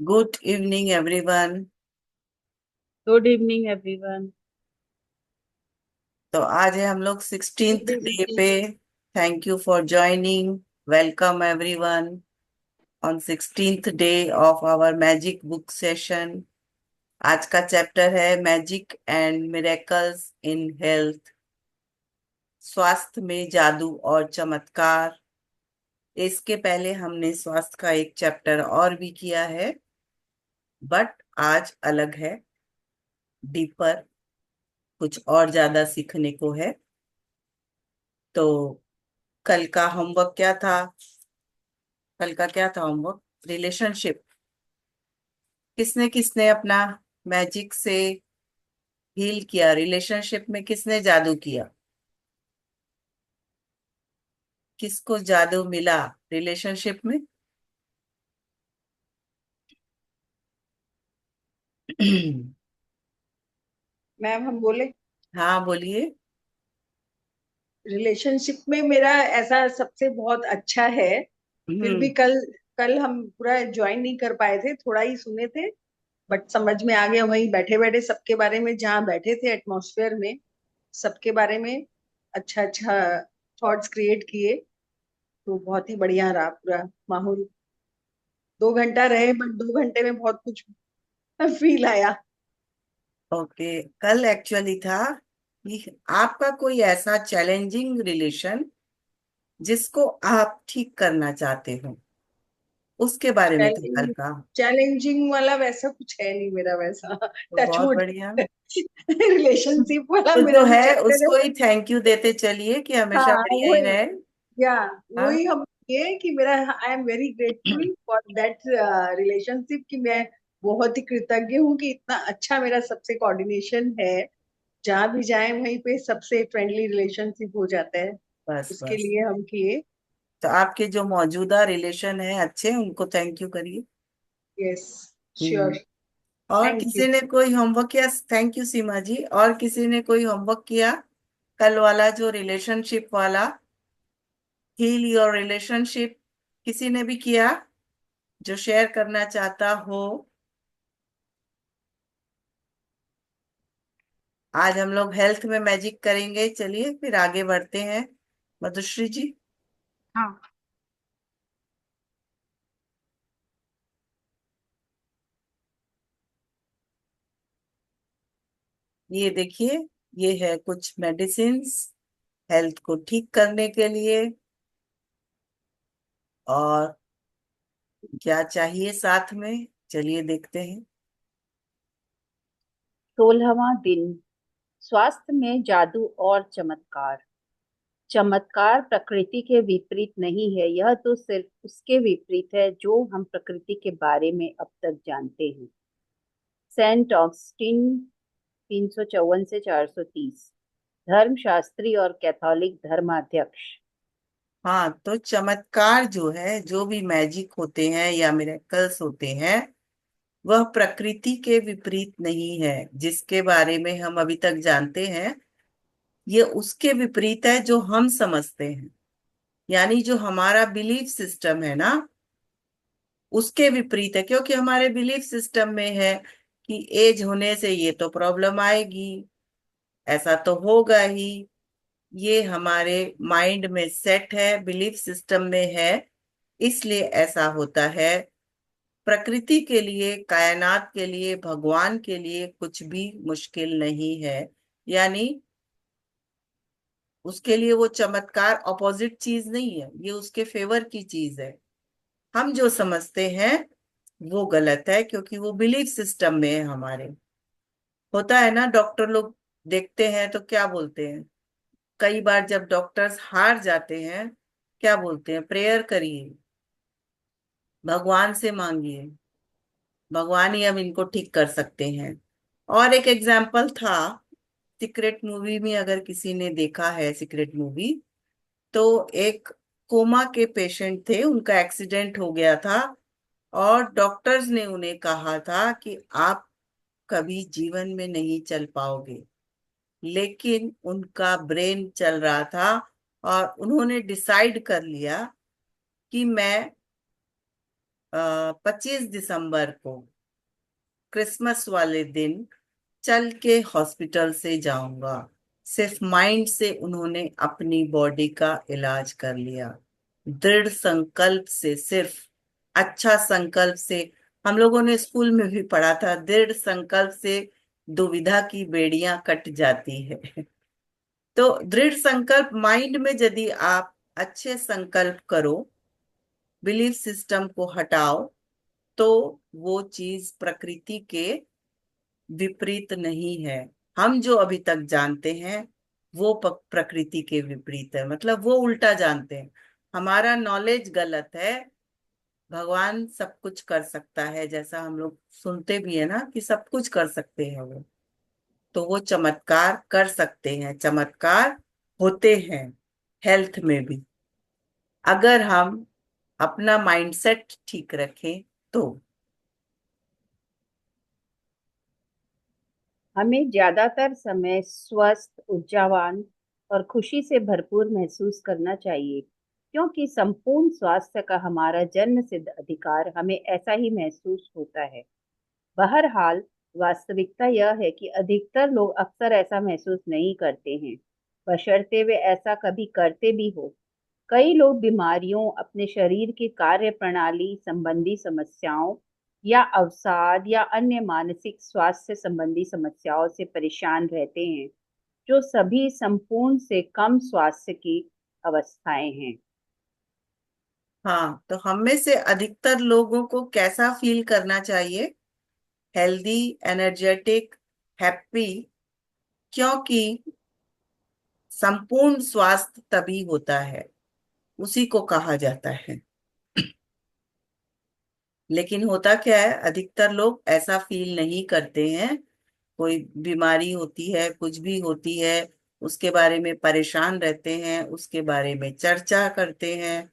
Good evening everyone. Good evening everyone. तो आज है हम लोग गुड 16th डे इवनिंग। पे। Thank you for joining. Welcome everyone on 16th day of our magic book session. आज का चैप्टर है magic and miracles in health, स्वास्थ्य में जादू और चमत्कार। इसके पहले हमने स्वास्थ्य का एक चैप्टर और भी किया है, बट आज अलग है, डीपर, कुछ और ज्यादा सीखने को है। तो कल का होमवर्क क्या था? कल का क्या था होमवर्क? रिलेशनशिप। किसने किसने अपना मैजिक से हील किया? रिलेशनशिप में किसने जादू किया? किसको जादू मिला रिलेशनशिप में? मैम हम बोले हाँ, बोलिए। रिलेशनशिप में मेरा ऐसा सबसे बहुत अच्छा है। फिर भी हम्म। कल कल हम पूरा ज्वाइन नहीं कर पाए थे, थोड़ा ही सुने थे। बट समझ में आ गया वहीं बैठे बैठे सबके बारे में, जहाँ बैठे थे एटमॉस्फेयर में, सबके बारे में अच्छा अच्छा थॉट्स क्रिएट किए। तो बहुत ही बढ़िया रहा पूरा माहौल। 2 घंटा रहे बट 2 घंटे में बहुत कुछ फील आया। ओके। कल एक्चुअली था कि आपका कोई ऐसा चैलेंजिंग रिलेशन जिसको आप ठीक करना चाहते हो, उसके बारे में था कल चैलेंजिंग का। चैलेंजिंग वाला वैसा कुछ है नहीं मेरा, वैसा तो बहुत टचवुड बढ़िया। रिलेशनशिप वाला तो मेरा जो जो है चैप्टर है। उसको ही थैंक यू देते चलिए कि हमेशा हाँ बढ़िया ही वही, रहे। या हाँ। वही हम, ये कि मेरा I am very grateful for that relationship, कि मैं बहुत ही कृतज्ञ हूँ कि इतना अच्छा मेरा सबसे कोऑर्डिनेशन है। जहाँ भी जाए वहीं पे सबसे फ्रेंडली रिलेशनशिप हो जाता है। बस उसके बस। लिए हम किए। तो आपके जो मौजूदा रिलेशन है अच्छे, उनको थैंक यू करिए। Yes, sure. हम्म। और थैंक यू। किसी ने कोई होमवर्क किया? Thank you Seema ji. और किसी ने कोई होमवर्क किया? कल वाला जो रिलेशनशिप वाला, हील योर रिलेशनशिप, किसी ने भी किया जो शेयर करना चाहता हो? आज हम लोग हेल्थ में मैजिक करेंगे, चलिए फिर आगे बढ़ते हैं। मधुश्री जी। हाँ। ये देखिए, ये है कुछ मेडिसिन्स हेल्थ को ठीक करने के लिए। और क्या चाहिए साथ में, चलिए देखते हैं। 16वां दिन, स्वास्थ्य में जादू और चमत्कार। चमत्कार प्रकृति के विपरीत नहीं है, यह तो सिर्फ उसके विपरीत है जो हम प्रकृति के बारे में अब तक जानते हैं। सेंट ऑगस्टिन, 354 से 430, धर्मशास्त्री और कैथोलिक धर्माध्यक्ष। हाँ, तो चमत्कार जो है, जो भी मैजिक होते हैं या मिरेकल्स होते हैं, वह प्रकृति के विपरीत नहीं है। जिसके बारे में हम अभी तक जानते हैं, ये उसके विपरीत है जो हम समझते हैं। यानी जो हमारा बिलीफ सिस्टम है ना, उसके विपरीत है। क्योंकि हमारे बिलीफ सिस्टम में है कि एज होने से ये तो प्रॉब्लम आएगी, ऐसा तो होगा ही। ये हमारे माइंड में सेट है, बिलीफ सिस्टम में है, इसलिए ऐसा होता है। प्रकृति के लिए, कायनात के लिए, भगवान के लिए कुछ भी मुश्किल नहीं है। यानी उसके लिए वो चमत्कार अपोजिट चीज नहीं है, ये उसके फेवर की चीज है। हम जो समझते हैं वो गलत है, क्योंकि वो बिलीफ सिस्टम में है हमारे। होता है ना, डॉक्टर लोग देखते हैं तो क्या बोलते हैं? कई बार जब डॉक्टर्स हार जाते हैं, क्या बोलते हैं? प्रेयर करिए, भगवान से मांगिए, भगवान ही अब इनको ठीक कर सकते हैं। और एक एग्जाम्पल था, सीक्रेट मूवी में, अगर किसी ने देखा है सीक्रेट मूवी, तो एक कोमा के पेशेंट थे, उनका एक्सीडेंट हो गया था। और डॉक्टर्स ने उन्हें कहा था कि आप कभी जीवन में नहीं चल पाओगे। लेकिन उनका ब्रेन चल रहा था, और उन्होंने डिसाइड कर लिया कि मैं 25 दिसंबर को क्रिसमस वाले दिन चल के हॉस्पिटल से जाऊंगा। सिर्फ माइंड से उन्होंने अपनी बॉडी का इलाज कर लिया। दृढ़ संकल्प से, सिर्फ अच्छा संकल्प से। हम लोगों ने स्कूल में भी पढ़ा था, दृढ़ संकल्प से दुविधा की बेड़ियां कट जाती है। तो दृढ़ संकल्प, माइंड में यदि आप अच्छे संकल्प करो, बिलीफ सिस्टम को हटाओ, तो वो चीज प्रकृति के विपरीत नहीं है। हम जो अभी तक जानते हैं वो प्रकृति के विपरीत है, मतलब वो उल्टा जानते हैं। हमारा नॉलेज गलत है। भगवान सब कुछ कर सकता है, जैसा हम लोग सुनते भी है ना कि सब कुछ कर सकते हैं वो। तो वो चमत्कार कर सकते हैं, चमत्कार होते हैं हेल्थ में भी, अगर हम अपना माइंडसेट ठीक रखें तो। हमें ज्यादातर समय स्वस्थ, ऊर्जावान और खुशी से भरपूर महसूस करना चाहिए, क्योंकि संपूर्ण स्वास्थ्य का हमारा जन्म सिद्ध अधिकार हमें ऐसा ही महसूस होता है। बहरहाल, वास्तविकता यह है कि अधिकतर लोग अक्सर ऐसा महसूस नहीं करते हैं, बशर्ते वे ऐसा कभी करते भी हो। कई लोग बीमारियों, अपने शरीर की कार्य प्रणाली संबंधी समस्याओं या अवसाद या अन्य मानसिक स्वास्थ्य संबंधी समस्याओं से परेशान रहते हैं, जो सभी संपूर्ण से कम स्वास्थ्य की अवस्थाएं हैं। हाँ, तो हम में से अधिकतर लोगों को कैसा फील करना चाहिए? Healthy, energetic, happy. क्योंकि संपूर्ण स्वास्थ्य तभी होता है, उसी को कहा जाता है। लेकिन होता क्या है, अधिकतर लोग ऐसा फील नहीं करते हैं। कोई बीमारी होती है, कुछ भी होती है, उसके बारे में परेशान रहते हैं, उसके बारे में चर्चा करते हैं।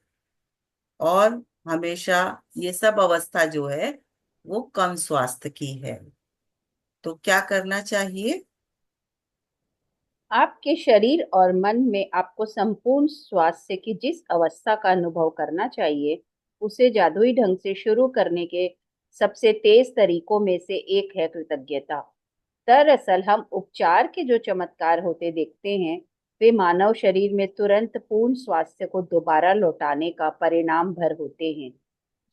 और हमेशा ये सब अवस्था जो है वो कम स्वास्थ्य की है। तो क्या करना चाहिए? आपके शरीर और मन में आपको संपूर्ण स्वास्थ्य की जिस अवस्था का अनुभव करना चाहिए, उसे जादुई ढंग से शुरू करने के सबसे तेज तरीकों में से एक है कृतज्ञता। दरअसल हम उपचार के जो चमत्कार होते देखते हैं, वे मानव शरीर में तुरंत पूर्ण स्वास्थ्य को दोबारा लौटाने का परिणाम भर होते हैं,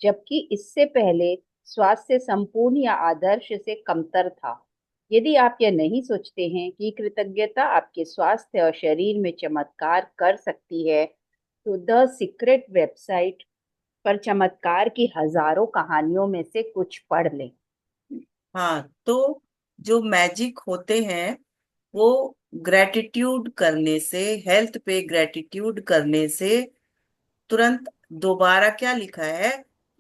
जबकि इससे पहले स्वास्थ्य संपूर्ण या आदर्श से कमतर था। यदि आप यह नहीं सोचते हैं कि कृतज्ञता आपके स्वास्थ्य और शरीर में चमत्कार कर सकती है, तो द सीक्रेट वेबसाइट पर चमत्कार की हजारों कहानियों में से कुछ पढ़ लें। हाँ, तो जो मैजिक होते हैं वो ग्रेटिट्यूड करने से, हेल्थ पे ग्रेटिट्यूड करने से तुरंत दोबारा, क्या लिखा है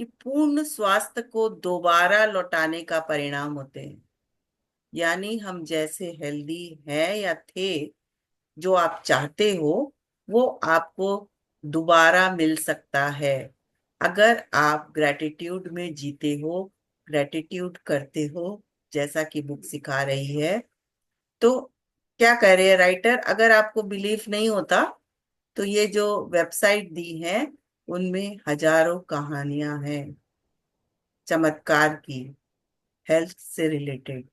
कि पूर्ण स्वास्थ्य को दोबारा लौटाने का परिणाम होते हैं। यानी हम जैसे हेल्दी हैं या थे, जो आप चाहते हो वो आपको दोबारा मिल सकता है, अगर आप ग्रेटिट्यूड में जीते हो, ग्रेटिट्यूड करते हो, जैसा कि बुक सिखा रही है। तो क्या कह रहे हैं राइटर, अगर आपको बिलीफ नहीं होता तो ये जो वेबसाइट दी है उनमें हजारों कहानियां हैं चमत्कार की, हेल्थ से रिलेटेड।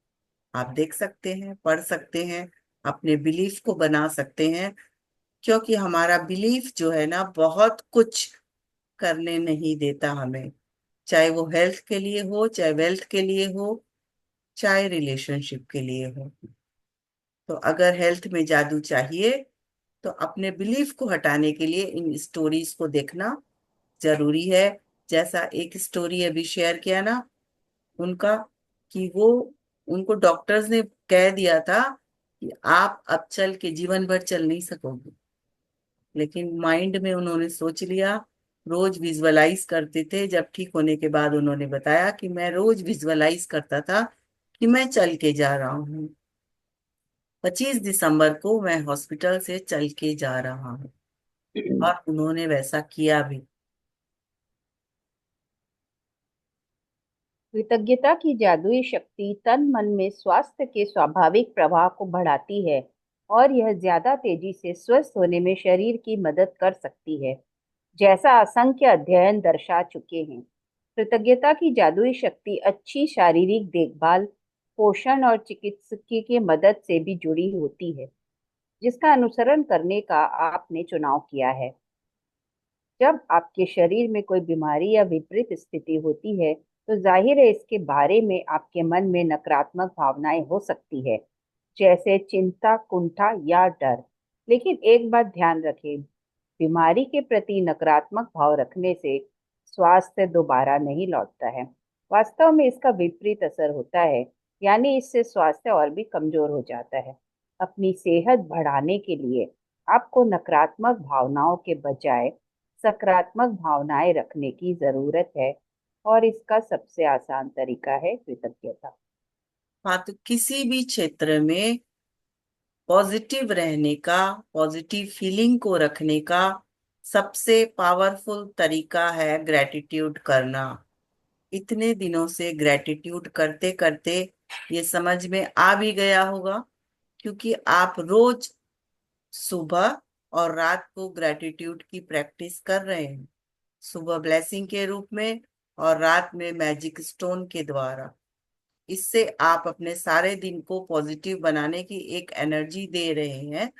आप देख सकते हैं, पढ़ सकते हैं, अपने बिलीफ को बना सकते हैं। क्योंकि हमारा बिलीफ जो है ना, बहुत कुछ करने नहीं देता हमें, चाहे वो हेल्थ के लिए हो, चाहे वेल्थ के लिए हो, चाहे रिलेशनशिप के लिए हो। तो अगर हेल्थ में जादू चाहिए तो अपने बिलीफ को हटाने के लिए इन स्टोरीज को देखना जरूरी है। जैसा एक स्टोरी अभी शेयर किया ना उनका, कि वो, उनको डॉक्टर्स ने कह दिया था कि आप अब चल के जीवन भर चल नहीं सकोगे, लेकिन माइंड में उन्होंने सोच लिया। रोज विजुअलाइज करते थे, जब ठीक होने के बाद उन्होंने बताया कि मैं रोज विजुअलाइज करता था कि मैं चल के जा रहा हूँ। 25 दिसंबर को मैं हॉस्पिटल से चल के जा रहा हूँ, और उन्होंने वैसा किया भी। कृतज्ञता की जादुई शक्ति तन मन में स्वास्थ्य के स्वाभाविक प्रवाह को बढ़ाती है, और यह ज्यादा तेजी से स्वस्थ होने में शरीर की मदद कर सकती है, जैसा असंख्य अध्ययन दर्शा चुके हैं। कृतज्ञता की जादुई शक्ति अच्छी शारीरिक देखभाल, पोषण और चिकित्सकीय की मदद से भी जुड़ी होती है, जिसका अनुसरण करने का आपने चुनाव किया है। जब आपके शरीर में कोई बीमारी या विपरीत स्थिति होती है, तो जाहिर है इसके बारे में आपके मन में नकारात्मक भावनाएं हो सकती है, जैसे चिंता, कुंठा या डर। लेकिन एक बात ध्यान रखें, बीमारी के प्रति नकारात्मक भाव रखने से स्वास्थ्य दोबारा नहीं लौटता है। वास्तव में इसका विपरीत असर होता है, यानी इससे स्वास्थ्य और भी कमजोर हो जाता है। अपनी सेहत बढ़ाने के लिए आपको नकारात्मक भावनाओं के बजाय सकारात्मक भावनाएं रखने की जरूरत है, और इसका सबसे आसान तरीका है कृतज्ञता। हाँ, तो किसी भी क्षेत्र में पॉजिटिव रहने का, पॉजिटिव फीलिंग को रखने का सबसे पावरफुल तरीका है ग्रेटिट्यूड करना। इतने दिनों से ग्रेटिट्यूड करते करते ये समझ में आ भी गया होगा, क्योंकि आप रोज सुबह और रात को ग्रेटिट्यूड की प्रैक्टिस कर रहे हैं। सुबह ब्लेसिंग के रूप में और रात में मैजिक स्टोन के द्वारा। इससे आप अपने सारे दिन को पॉजिटिव बनाने की एक एनर्जी दे रहे हैं।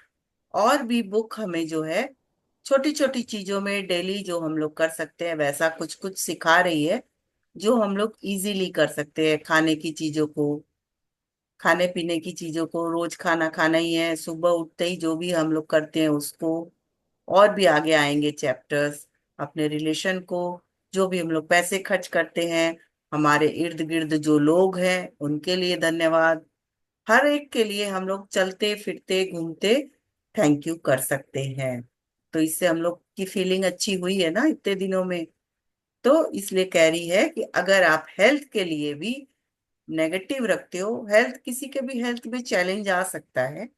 और भी बुक हमें जो है छोटी छोटी चीजों में डेली जो हम लोग कर सकते हैं वैसा कुछ कुछ सिखा रही है, जो हम लोग इजीली कर सकते हैं। खाने की चीजों को, खाने पीने की चीजों को, रोज खाना खाना ही है, सुबह उठते ही जो भी हम लोग करते हैं उसको। और भी आगे आएंगे चैप्टर्स। अपने रिलेशन को, जो भी हम लोग पैसे खर्च करते हैं, हमारे इर्द गिर्द जो लोग हैं उनके लिए धन्यवाद। हर एक के लिए हम लोग चलते फिरते घूमते थैंक यू कर सकते हैं। तो इससे हम लोग की फीलिंग अच्छी हुई है ना इतने दिनों में। तो इसलिए कह रही है कि अगर आप हेल्थ के लिए भी नेगेटिव रखते हो, हेल्थ, किसी के भी हेल्थ में चैलेंज आ सकता है,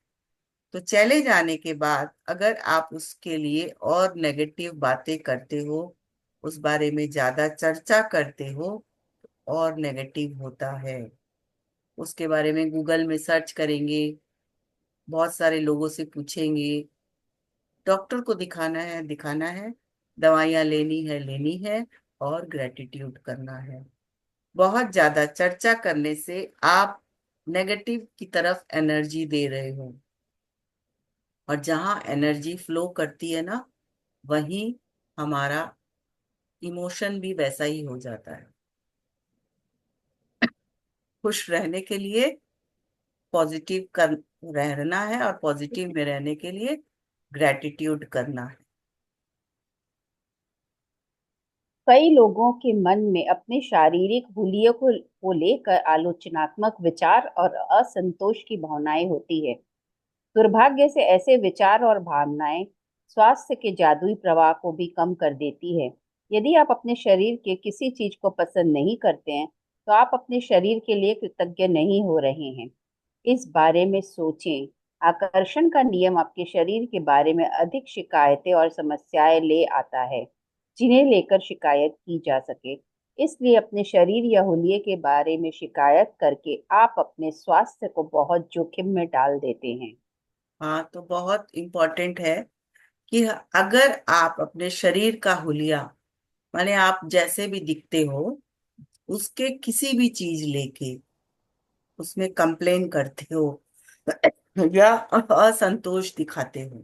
तो चैलेंज आने के बाद अगर आप उसके लिए और नेगेटिव बातें करते हो, उस बारे में ज्यादा चर्चा करते हो, और नेगेटिव होता है। उसके बारे में गूगल में सर्च करेंगे, बहुत सारे लोगों से पूछेंगे, डॉक्टर को दिखाना है दिखाना है, दवाइयाँ लेनी है, और ग्रेटिट्यूड करना है। बहुत ज्यादा चर्चा करने से आप नेगेटिव की तरफ एनर्जी दे रहे हो। और जहां एनर्जी फ्लो करती है ना, वहीं हमारा इमोशन भी वैसा ही हो जाता है। खुश रहने के लिए पॉजिटिव कर रहना है, और पॉजिटिव में रहने के लिए ग्रेटिट्यूड करना है। कई लोगों के मन में अपने शारीरिक हुलिये को लेकर आलोचनात्मक विचार और असंतोष की भावनाएं होती है। दुर्भाग्य से ऐसे विचार और भावनाएं स्वास्थ्य के जादुई प्रवाह को भी कम कर देती है। यदि आप अपने शरीर के किसी चीज को पसंद नहीं करते हैं, तो आप अपने शरीर के लिए कृतज्ञ नहीं हो रहे हैं। इस बारे में सोचें। आकर्षण का नियम आपके शरीर के बारे में अधिक शिकायतें और समस्याएं ले आता है, जिन्हें लेकर शिकायत की जा सके। इसलिए अपने शरीर या हुलिये के बारे में शिकायत करके आप अपने स्वास्थ्य को बहुत जोखिम में डाल देते हैं। हाँ, तो बहुत इम्पोर्टेंट है कि अगर आप अपने शरीर का हुलिया, माने आप जैसे भी दिखते हो, उसके किसी भी चीज लेके उसमें कंप्लेन करते हो या असंतोष दिखाते हो,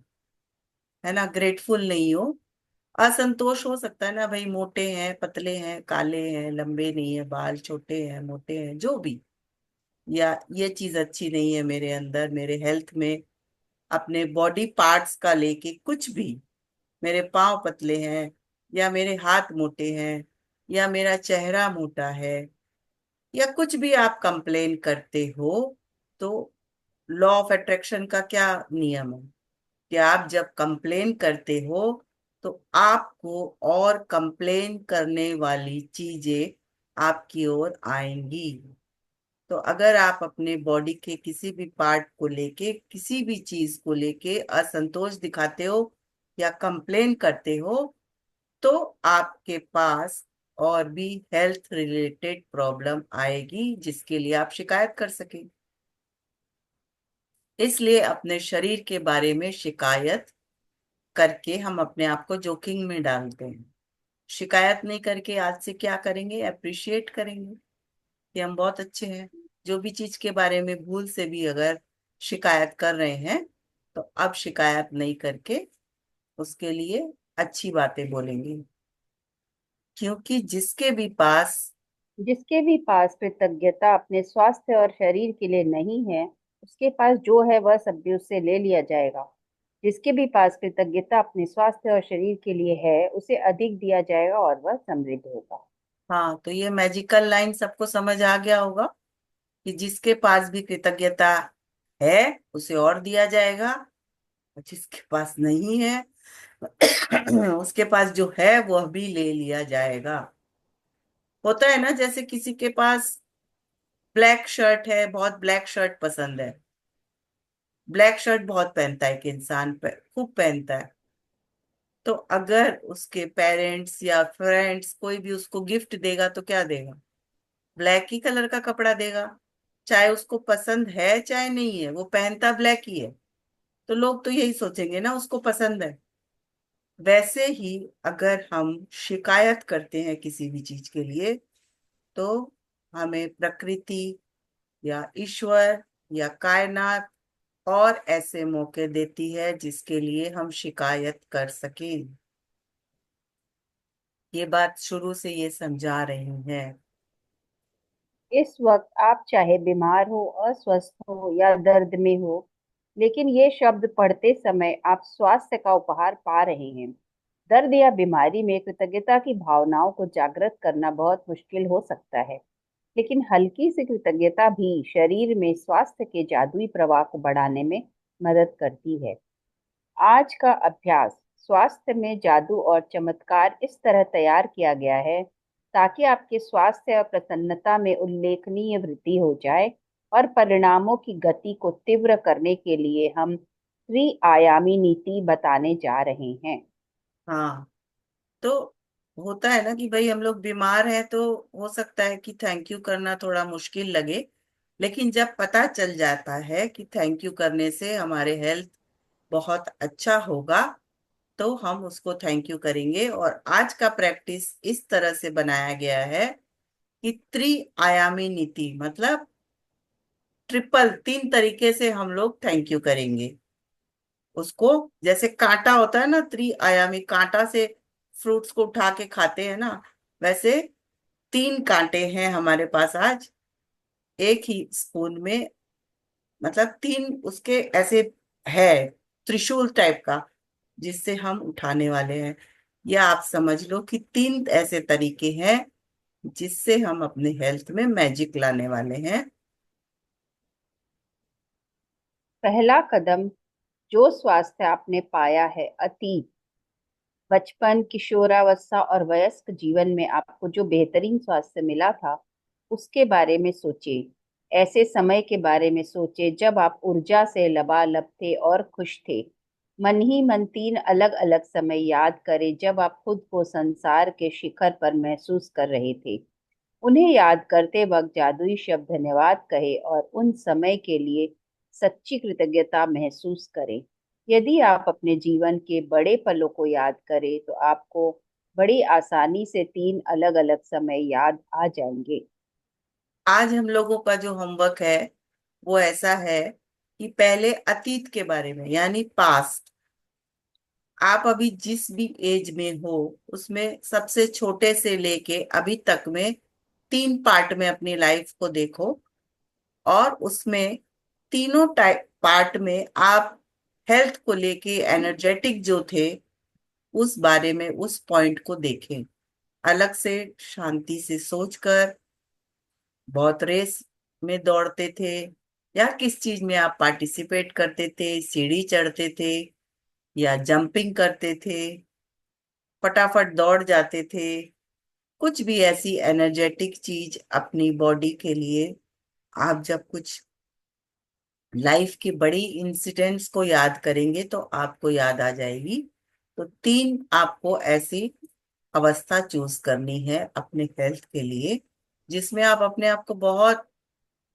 है ना, ग्रेटफुल नहीं हो, असंतोष हो सकता है ना भाई, मोटे हैं, पतले हैं, काले हैं, लंबे नहीं है, बाल छोटे हैं, मोटे हैं, जो भी, या ये चीज अच्छी नहीं है मेरे अंदर, मेरे हेल्थ में, अपने बॉडी पार्ट्स का लेके कुछ भी, मेरे पाँव पतले हैं, या मेरे हाथ मोटे हैं, या मेरा चेहरा मोटा है, या कुछ भी आप कंप्लेन करते हो, तो लॉ ऑफ अट्रैक्शन का क्या नियम है कि आप जब कंप्लेन करते हो तो आपको और कंप्लेन करने वाली चीजें आपकी ओर आएंगी। तो अगर आप अपने बॉडी के किसी भी पार्ट को लेके, किसी भी चीज को लेके असंतोष दिखाते हो या कंप्लेन करते हो, तो आपके पास और भी हेल्थ रिलेटेड प्रॉब्लम आएगी, जिसके लिए आप शिकायत कर सके। इसलिए अपने शरीर के बारे में शिकायत करके हम अपने आप को जोखिम में डालते हैं। शिकायत नहीं करके आज से क्या करेंगे, अप्रिशिएट करेंगे कि हम बहुत अच्छे हैं। जो भी चीज के बारे में भूल से भी अगर शिकायत कर रहे हैं तो अब शिकायत नहीं करके उसके लिए अच्छी बातें बोलेंगे, क्योंकि जिसके भी पास कृतज्ञता अपने स्वास्थ्य और शरीर के लिए नहीं है, उसके पास जो है वह सब भी उससे ले लिया जाएगा। जिसके भी पास कृतज्ञता अपने स्वास्थ्य और शरीर के लिए है, उसे अधिक दिया जाएगा और वह समृद्ध होगा। हाँ, तो ये मैजिकल लाइन सबको समझ आ गया होगा कि जिसके पास भी कृतज्ञता है उसे और दिया जाएगा, और जिसके पास नहीं है उसके पास जो है वह भी ले लिया जाएगा। होता है ना, जैसे किसी के पास ब्लैक शर्ट है, बहुत ब्लैक शर्ट पसंद है, ब्लैक शर्ट बहुत पहनता है कि इंसान खूब पहनता है। तो अगर उसके पेरेंट्स या फ्रेंड्स कोई भी उसको गिफ्ट देगा तो क्या देगा, ब्लैक ही कलर का कपड़ा देगा। चाहे उसको पसंद है चाहे नहीं है, वो पहनता ब्लैक ही है, तो लोग तो यही सोचेंगे ना उसको पसंद है। वैसे ही अगर हम शिकायत करते हैं किसी भी चीज के लिए, तो हमें प्रकृति या ईश्वर या कायनात और ऐसे मौके देती है जिसके लिए हम शिकायत कर सकें। ये बात शुरू से ये समझा रही है। इस वक्त आप चाहे बीमार हो, अस्वस्थ हो या दर्द में हो, लेकिन ये शब्द पढ़ते समय आप स्वास्थ्य का उपहार पा रहे हैं। दर्द या बीमारी में कृतज्ञता की भावनाओं को जागृत करना बहुत मुश्किल हो सकता है, लेकिन हल्की सी कृतज्ञता भी शरीर में स्वास्थ्य के जादुई प्रवाह को बढ़ाने में मदद करती है। आज का अभ्यास स्वास्थ्य में जादू और चमत्कार इस तरह तैयार किया गया है ताकि आपके स्वास्थ्य और प्रसन्नता में उल्लेखनीय वृद्धि हो जाए, और परिणामों की गति को तीव्र करने के लिए हम त्रिआयामी नीति बताने जा रहे हैं। हाँ, तो होता है ना कि भाई हम लोग बीमार हैं तो हो सकता है कि थैंक यू करना थोड़ा मुश्किल लगे, लेकिन जब पता चल जाता है कि थैंक यू करने से हमारे हेल्थ बहुत अच्छा होगा, तो हम उसको थैंक यू करेंगे। और आज का प्रैक्टिस इस तरह से बनाया गया है कि त्रिआयामी नीति मतलब ट्रिपल, तीन तरीके से हम लोग थैंक यू करेंगे उसको। जैसे कांटा होता है ना, त्रिआयामी कांटा से फ्रूट्स को उठा के खाते हैं ना, वैसे तीन कांटे हैं हमारे पास आज एक ही स्पून में, मतलब तीन उसके ऐसे है, त्रिशूल टाइप का, जिससे हम उठाने वाले हैं। या आप समझ लो कि तीन ऐसे तरीके हैं जिससे हम अपने हेल्थ में मैजिक लाने वाले हैं। पहला कदम, जो स्वास्थ्य आपने पाया है अतीत, बचपन, किशोरावस्था और वयस्क जीवन में आपको जो बेहतरीन स्वास्थ्य मिला था, उसके बारे में सोचें। ऐसे समय के बारे में सोचें जब आप ऊर्जा से लबालब थे और खुश थे। मन ही मन तीन अलग अलग समय याद करें जब आप खुद को संसार के शिखर पर महसूस कर रहे थे। उन्हें याद करते वक्त जादुई शब्द धन्यवाद कहें और उन समय के लिए सच्ची कृतज्ञता महसूस करें। यदि आप अपने जीवन के बड़े पलों को याद करें तो आपको बड़ी आसानी से तीन अलग अलग समय याद आ जाएंगे। आज हम लोगों का जो होमवर्क है वो ऐसा है कि पहले अतीत के बारे में यानी पास्ट, आप अभी जिस भी एज में हो उसमें सबसे छोटे से लेके अभी तक में तीन पार्ट में अपनी लाइफ को देखो, और उसमें तीनों टाइप पार्ट में आप हेल्थ को लेके एनर्जेटिक जो थे उस बारे में उस पॉइंट को देखें। अलग से शांति से सोचकर, बहुत रेस में दौड़ते थे या किस चीज में आप पार्टिसिपेट करते थे, सीढ़ी चढ़ते थे या जंपिंग करते थे, फटाफट दौड़ जाते थे, कुछ भी ऐसी एनर्जेटिक चीज अपनी बॉडी के लिए आप जब कुछ लाइफ की बड़ी इंसिडेंट्स को याद करेंगे तो आपको याद आ जाएगी। तो तीन आपको ऐसी अवस्था चूज करनी है अपने हेल्थ के लिए जिसमें आप अपने आप को बहुत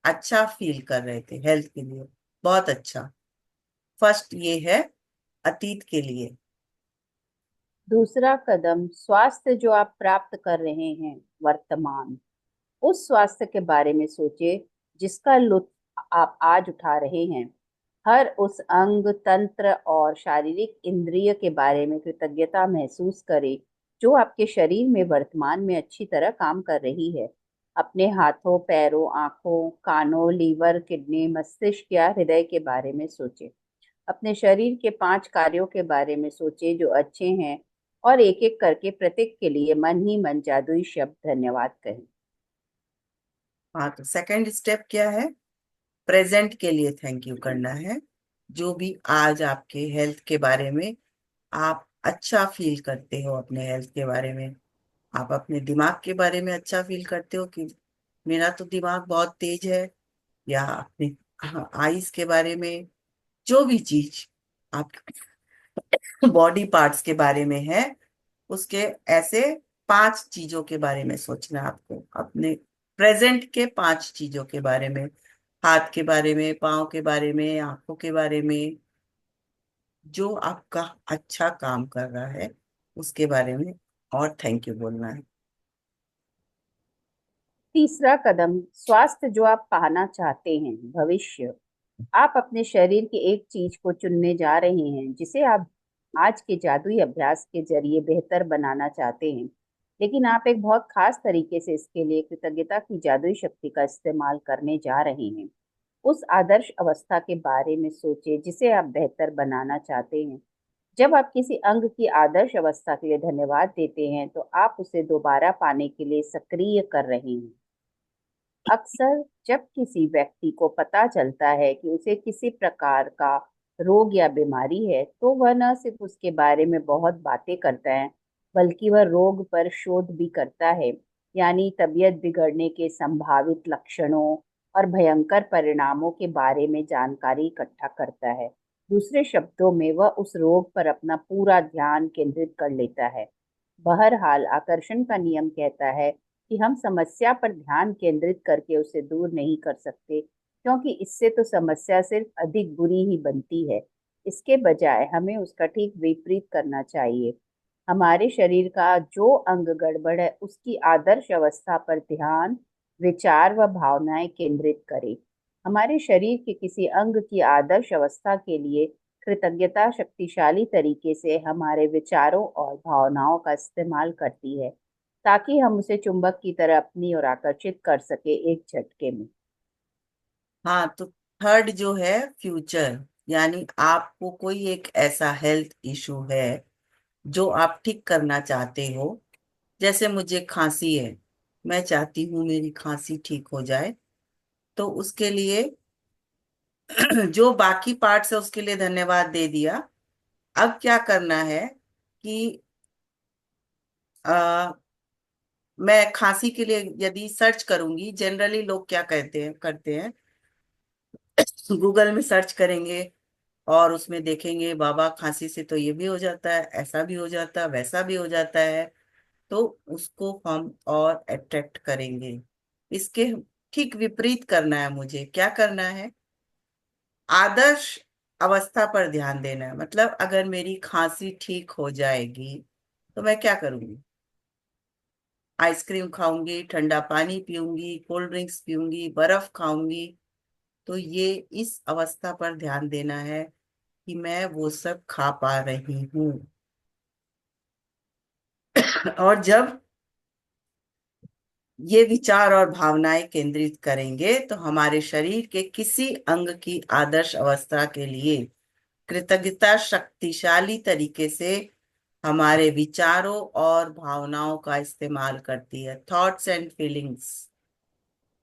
अच्छा फील कर रहे थे, हेल्थ के लिए बहुत अच्छा। फर्स्ट ये है अतीत के लिए। दूसरा कदम, स्वास्थ्य जो आप प्राप्त कर रहे हैं वर्तमान, उस स्वास्थ्य के बारे में सोचिए जिसका लुत्फ आप आज उठा रहे हैं। हर उस अंग, तंत्र और शारीरिक इंद्रिय के बारे में कृतज्ञता महसूस करें जो आपके शरीर में वर्तमान में अच्छी तरह काम कर रही है। अपने हाथों, पैरों, आंखों, कानों, लीवर, किडनी, मस्तिष्क या हृदय के बारे में सोचें। अपने शरीर के 5 कार्यों के बारे में सोचें जो अच्छे हैं, और एक एक करके प्रत्येक के लिए मन ही मन जादुई शब्द धन्यवाद कहें। हाँ, तो सेकंड स्टेप क्या है? प्रेजेंट के लिए थैंक यू करना है। जो भी आज आपके हेल्थ के बारे में आप अच्छा फील करते हो, अपने हेल्थ के बारे में, आप अपने दिमाग के बारे में अच्छा फील करते हो कि मेरा तो दिमाग बहुत तेज है, या अपने आईज के बारे में, जो भी चीज आप बॉडी पार्ट्स के बारे में है, उसके ऐसे 5 चीजों के बारे में सोचना है आपको। अपने प्रेजेंट के 5 चीजों के बारे में, हाथ के बारे में, पाँव के बारे में, आंखों के बारे में, जो आपका अच्छा काम कर रहा है उसके बारे में, और थैंक यू बोलना है। तीसरा कदम, स्वास्थ्य जो आप पाना चाहते हैं भविष्य। आप अपने शरीर के एक चीज को चुनने जा रहे हैं जिसे आप आज के जादुई अभ्यास के जरिए बेहतर बनाना चाहते हैं, लेकिन आप एक बहुत खास तरीके से इसके लिए कृतज्ञता की जादुई शक्ति का इस्तेमाल करने जा रहे हैं। उस आदर्श अवस्था के बारे में सोचें जिसे आप बेहतर बनाना चाहते हैं। जब आप किसी अंग की आदर्श अवस्था के लिए धन्यवाद देते हैं तो आप उसे दोबारा पाने के लिए सक्रिय कर रहे हैं। अक्सर जब किसी व्यक्ति को पता चलता है कि उसे किसी प्रकार का रोग या बीमारी है, तो वह न सिर्फ उसके बारे में बहुत बातें करता है, बल्कि वह रोग पर शोध भी करता है, यानी तबीयत बिगड़ने के संभावित लक्षणों और भयंकर परिणामों के बारे में जानकारी इकट्ठा करता है। दूसरे शब्दों में, वह उस रोग पर अपना पूरा ध्यान केंद्रित कर लेता है। बहरहाल, आकर्षण का नियम कहता है कि हम समस्या पर ध्यान केंद्रित करके उसे दूर नहीं कर सकते, क्योंकि इससे तो समस्या सिर्फ अधिक बुरी ही बनती है। इसके बजाय हमें उसका ठीक विपरीत करना चाहिए। हमारे शरीर का जो अंग गड़बड़ है, उसकी आदर्श अवस्था पर ध्यान, विचार व भावनाएं केंद्रित करें। हमारे शरीर के किसी अंग की आदर्श अवस्था के लिए कृतज्ञता शक्तिशाली तरीके से हमारे विचारों और भावनाओं का इस्तेमाल करती है, ताकि हम उसे चुंबक की तरह अपनी ओर आकर्षित कर सके एक झटके में। हाँ, तो थर्ड जो है फ्यूचर, यानी आपको कोई एक ऐसा हेल्थ इशू है जो आप ठीक करना चाहते हो। जैसे मुझे खांसी है, मैं चाहती हूँ मेरी खांसी ठीक हो जाए। तो उसके लिए जो बाकी पार्ट्स है उसके लिए धन्यवाद दे दिया। अब क्या करना है कि आ, मैं खांसी के लिए यदि सर्च करूंगी, जनरली लोग क्या कहते हैं करते हैं, गूगल में सर्च करेंगे और उसमें देखेंगे बाबा खांसी से तो ये भी हो जाता है, ऐसा भी हो जाता है, वैसा भी हो जाता है। तो उसको हम और अट्रैक्ट करेंगे। इसके ठीक विपरीत करना है। मुझे क्या करना है? आदर्श अवस्था पर ध्यान देना है। मतलब अगर मेरी खांसी ठीक हो जाएगी तो मैं क्या करूंगी? आइसक्रीम खाऊंगी, ठंडा पानी पीऊंगी, कोल्ड ड्रिंक्स पीऊंगी, बर्फ खाऊंगी। तो ये इस अवस्था पर ध्यान देना है कि मैं वो सब खा पा रही हूँ। और जब ये विचार और भावनाएं केंद्रित करेंगे तो हमारे शरीर के किसी अंग की आदर्श अवस्था के लिए कृतज्ञता शक्तिशाली तरीके से हमारे विचारों और भावनाओं का इस्तेमाल करती है, थॉट्स एंड फीलिंग्स,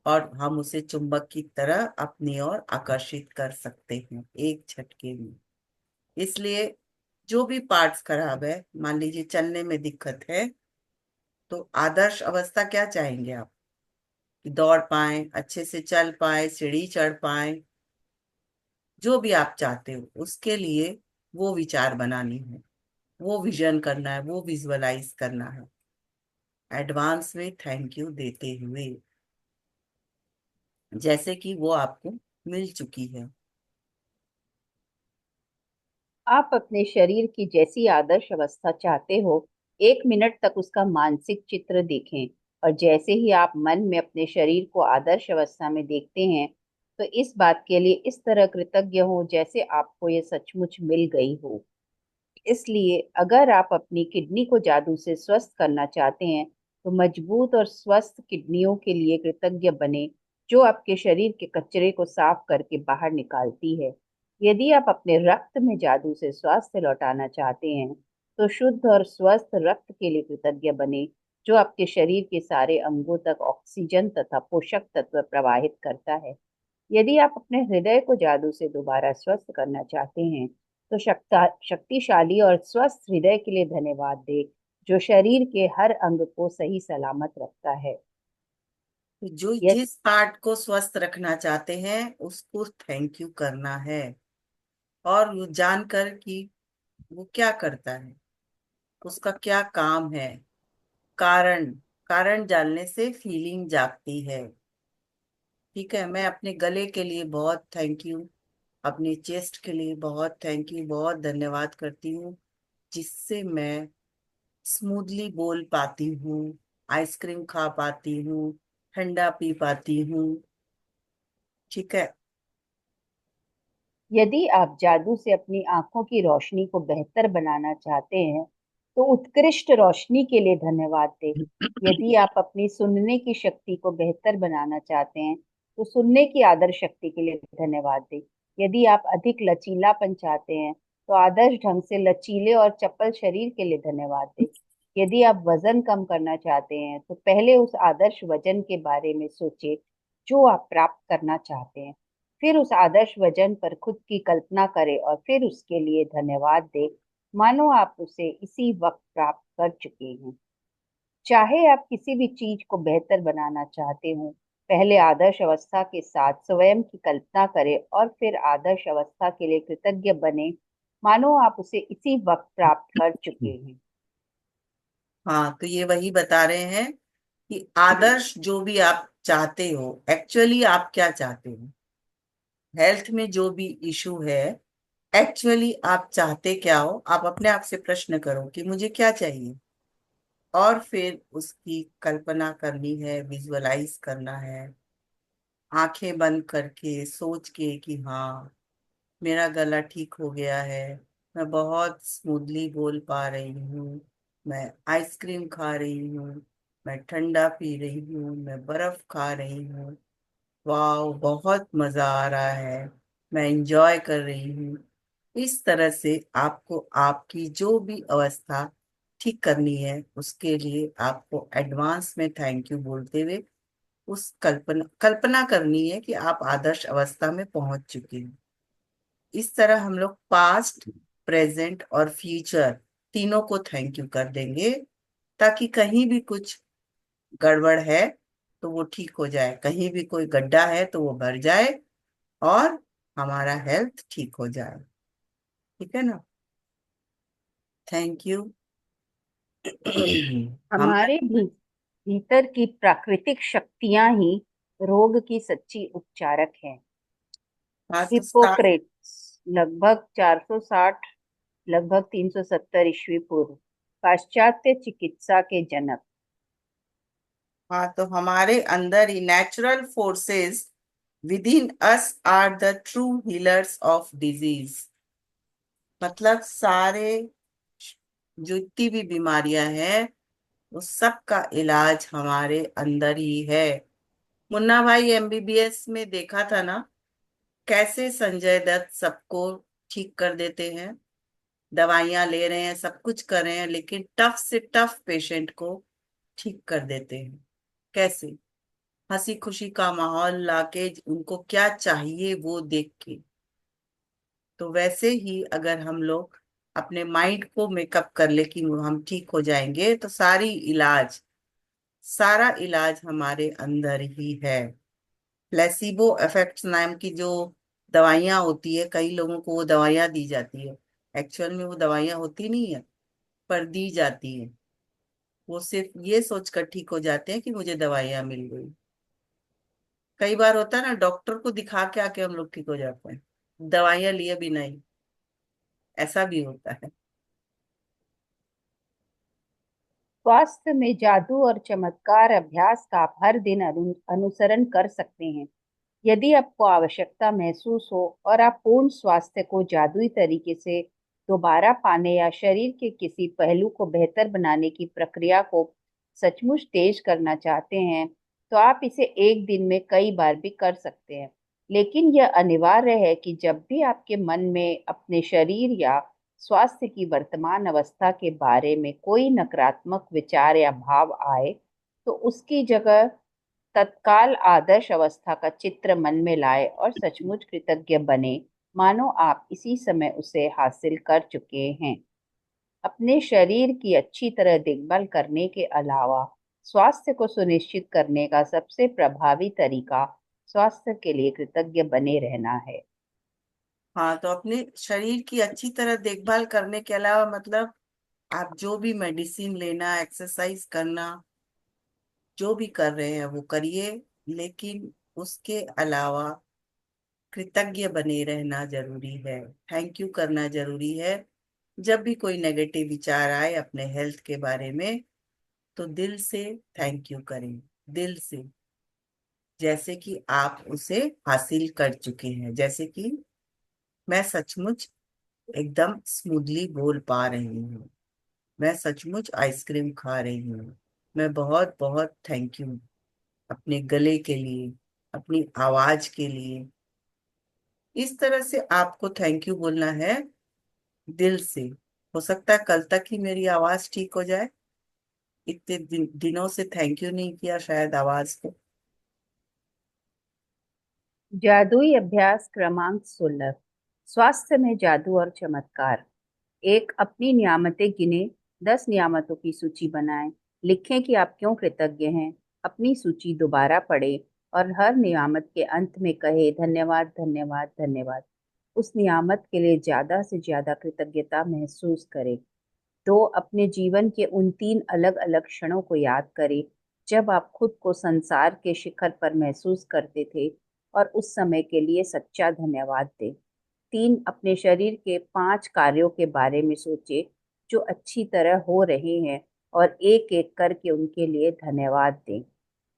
और हम उसे चुंबक की तरह अपनी ओर आकर्षित कर सकते हैं एक झटके में। इसलिए जो भी पार्ट्स खराब है, मान लीजिए चलने में दिक्कत है, तो आदर्श अवस्था क्या चाहेंगे आप? कि दौड़ पाए, अच्छे से चल पाए, सीढ़ी चढ़ पाए, जो भी आप चाहते हो उसके लिए वो विचार बनानी है, वो विजन करना है, वो विजुअलाइज करना है, एडवांस में थैंक यू देते हुए, जैसे कि वो आपको मिल चुकी है। आप अपने शरीर की जैसी आदर्श अवस्था चाहते हो, 1 मिनट तक उसका मानसिक चित्र देखें। और जैसे ही आप मन में अपने शरीर को आदर्श अवस्था में देखते हैं, तो इस बात के लिए इस तरह कृतज्ञ हो जैसे आपको ये सचमुच मिल गई हो। इसलिए अगर आप अपनी किडनी को जादू से स्वस्थ करना चाहते हैं, तो मजबूत और स्वस्थ किडनियों के लिए कृतज्ञ बने, जो आपके शरीर के कचरे को साफ करके बाहर निकालती है। यदि आप अपने रक्त में जादू से स्वास्थ्य लौटाना चाहते हैं, तो शुद्ध और स्वस्थ रक्त के लिए कृतज्ञ बने, जो आपके शरीर के सारे अंगों तक ऑक्सीजन तथा पोषक तत्व प्रवाहित करता है। यदि आप अपने हृदय को जादू से दोबारा स्वस्थ करना चाहते हैं, तो शक्तिशाली और स्वस्थ हृदय के लिए धन्यवाद दे, जो शरीर के हर अंग को सही सलामत रखता है। तो जो यह जिस पार्ट को स्वस्थ रखना चाहते हैं उसको थैंक यू करना है, और वो जानकर कि वो क्या करता है, उसका क्या काम है। कारण कारण जानने से फीलिंग जागती है। ठीक है, मैं अपने गले के लिए बहुत थैंक यू, अपने चेस्ट के लिए बहुत थैंक यू, बहुत धन्यवाद करती हूँ, जिससे मैं स्मूथली बोल पाती हूँ, आइसक्रीम खा पाती हूँ, ठंडा पी पाती हूँ। ठीक है। यदि आप जादू से अपनी आंखों की रोशनी को बेहतर बनाना चाहते हैं, तो उत्कृष्ट रोशनी के लिए धन्यवाद दें। यदि आप अपनी सुनने की शक्ति को बेहतर बनाना चाहते हैं, तो सुनने की आदर्श शक्ति के लिए धन्यवाद दें। यदि आप अधिक लचीलापन चाहते हैं, तो आदर्श ढंग से लचीले और चपल शरीर के लिए धन्यवाद दें। यदि आप वजन कम करना चाहते हैं, तो पहले उस आदर्श वजन के बारे में सोचें जो आप प्राप्त करना चाहते हैं। फिर उस आदर्श वजन पर खुद की कल्पना करें और फिर उसके लिए धन्यवाद दें, मानो आप उसे इसी वक्त प्राप्त कर चुके हैं। चाहे आप किसी भी चीज को बेहतर बनाना चाहते हो, पहले आदर्श अवस्था के साथ स्वयं की कल्पना करें और फिर आदर्श अवस्था के लिए कृतज्ञ बने, मानो आप उसे इसी वक्त प्राप्त कर चुके हैं। हाँ, तो ये वही बता रहे हैं कि आदर्श जो भी आप चाहते हो, एक्चुअली आप क्या चाहते हो। हेल्थ में जो भी इशू है, एक्चुअली आप चाहते क्या हो, आप अपने आप से प्रश्न करो कि मुझे क्या चाहिए। और फिर उसकी कल्पना करनी है, विजुअलाइज करना है, आंखें बंद करके सोच के कि हाँ, मेरा गला ठीक हो गया है, मैं बहुत स्मूथली बोल पा रही हूँ, मैं आइसक्रीम खा रही हूँ, मैं ठंडा पी रही हूँ, मैं बर्फ खा रही हूँ, वाह बहुत मजा आ रहा है, मैं इंजॉय कर रही हूँ। इस तरह से आपको आपकी जो भी अवस्था ठीक करनी है, उसके लिए आपको एडवांस में थैंक यू बोलते हुए उस कल्पना कल्पना करनी है कि आप आदर्श अवस्था में पहुंच चुके हैं। इस तरह हम लोग पास्ट, प्रेजेंट और फ्यूचर तीनों को थैंक यू कर देंगे, ताकि कहीं भी कुछ गड़बड़ है तो वो ठीक हो जाए, कहीं भी कोई गड्ढा है तो वो भर जाए, और हमारा हेल्थ ठीक हो जाए। ठीक है ना। Thank you. हमारे हमारे भीतर की प्राकृतिक शक्तियां ही रोग की सच्ची उपचारक हैं। बात तो साफ। हिप्पोक्रेट्स लगभग 460 लगभग 370 ईस्वी पूर्व, पाश्चात्य चिकित्सा के जनक। हाँ, तो हमारे अंदर ही natural forces within us are the true healers of disease. मतलब सारे जो जितनी भी बीमारियां हैं, उस सब का इलाज हमारे अंदर ही है। मुन्ना भाई एमबीबीएस में देखा था ना, कैसे संजय दत्त सबको ठीक कर देते हैं, दवाइयां ले रहे हैं, सब कुछ कर रहे हैं, लेकिन टफ से टफ पेशेंट को ठीक कर देते हैं। कैसे हंसी खुशी का माहौल लाके, उनको क्या चाहिए वो देख के। तो वैसे ही अगर हम लोग अपने माइंड को मेकअप कर ले कि हम ठीक हो जाएंगे, तो सारा इलाज हमारे अंदर ही है। प्लेसिबो इफेक्ट्स नाम की जो दवाइयां होती है, कई लोगों को वो दवाइयां दी जाती है, एक्चुअल में वो दवाइयां होती नहीं है, पर दी जाती है। वो सिर्फ ये सोचकर ठीक हो जाते हैं कि मुझे दवाइयां मिल गई। कई बार होता है ना, डॉक्टर को दिखा के आके हम लोग ठीक हो जाते हैं, दवाइयां लिए भी नहीं। ऐसा भी होता है। स्वास्थ्य में जादू और चमत्कार अभ्यास का आप हर दिन अनुसरण कर सकते हैं। यदि आपको आवश्यकता महसूस हो और आप पूर्ण स्वास्थ्य को जादुई तरीके से दोबारा पाने या शरीर के किसी पहलू को बेहतर बनाने की प्रक्रिया को सचमुच तेज करना चाहते हैं, तो आप इसे एक दिन में कई बार भी कर सकते हैं। लेकिन यह अनिवार्य है कि जब भी आपके मन में अपने शरीर या स्वास्थ्य की वर्तमान अवस्था के बारे में कोई नकारात्मक विचार या भाव आए, तो उसकी जगह तत्काल आदर्श अवस्था का चित्र मन में लाए और सचमुच कृतज्ञ बने, मानो आप इसी समय उसे हासिल कर चुके हैं। अपने शरीर की अच्छी तरह देखभाल करने के अलावा स्वास्थ्य को सुनिश्चित करने का सबसे प्रभावी तरीका स्वास्थ्य के लिए कृतज्ञ बने रहना है। हाँ, तो अपने शरीर की अच्छी तरह देखभाल करने के अलावा मतलब आप जो भी मेडिसिन लेना, एक्सरसाइज करना, जो भी कर रहे हैं वो करिए, लेकिन उसके अलावा कृतज्ञ बने रहना जरूरी है। थैंक यू करना जरूरी है। जब भी कोई नेगेटिव विचार आए अपने हेल्थ के बारे में, तो दिल से थैंक यू करें, दिल से, जैसे कि आप उसे हासिल कर चुके हैं। जैसे कि मैं सचमुच एकदम स्मूथली बोल पा रही हूँ, मैं सचमुच आइसक्रीम खा रही हूँ, मैं बहुत बहुत थैंक यू अपने गले के लिए, अपनी आवाज के लिए। इस तरह से आपको थैंक यू बोलना है, दिल से। हो सकता है कल तक ही मेरी आवाज ठीक हो जाए, इतने दिनों से थैंक यू नहीं किया शायद आवाज को। जादुई अभ्यास क्रमांक 16। स्वास्थ्य में जादू और चमत्कार। एक, अपनी नियामतें गिने। 10 नियामतों की सूची बनाएं। लिखें कि आप क्यों कृतज्ञ हैं। अपनी सूची दोबारा पढ़ें और हर नियामत के अंत में कहे धन्यवाद, धन्यवाद, धन्यवाद। उस नियामत के लिए ज्यादा से ज्यादा कृतज्ञता महसूस करें। 2, अपने जीवन के उन 3 अलग अलग क्षणों को याद करें जब आप खुद को संसार के शिखर पर महसूस करते थे और उस समय के लिए सच्चा धन्यवाद दें। 3, अपने शरीर के 5 कार्यों के बारे में सोचें जो अच्छी तरह हो रहे हैं और एक एक करके उनके लिए धन्यवाद दें।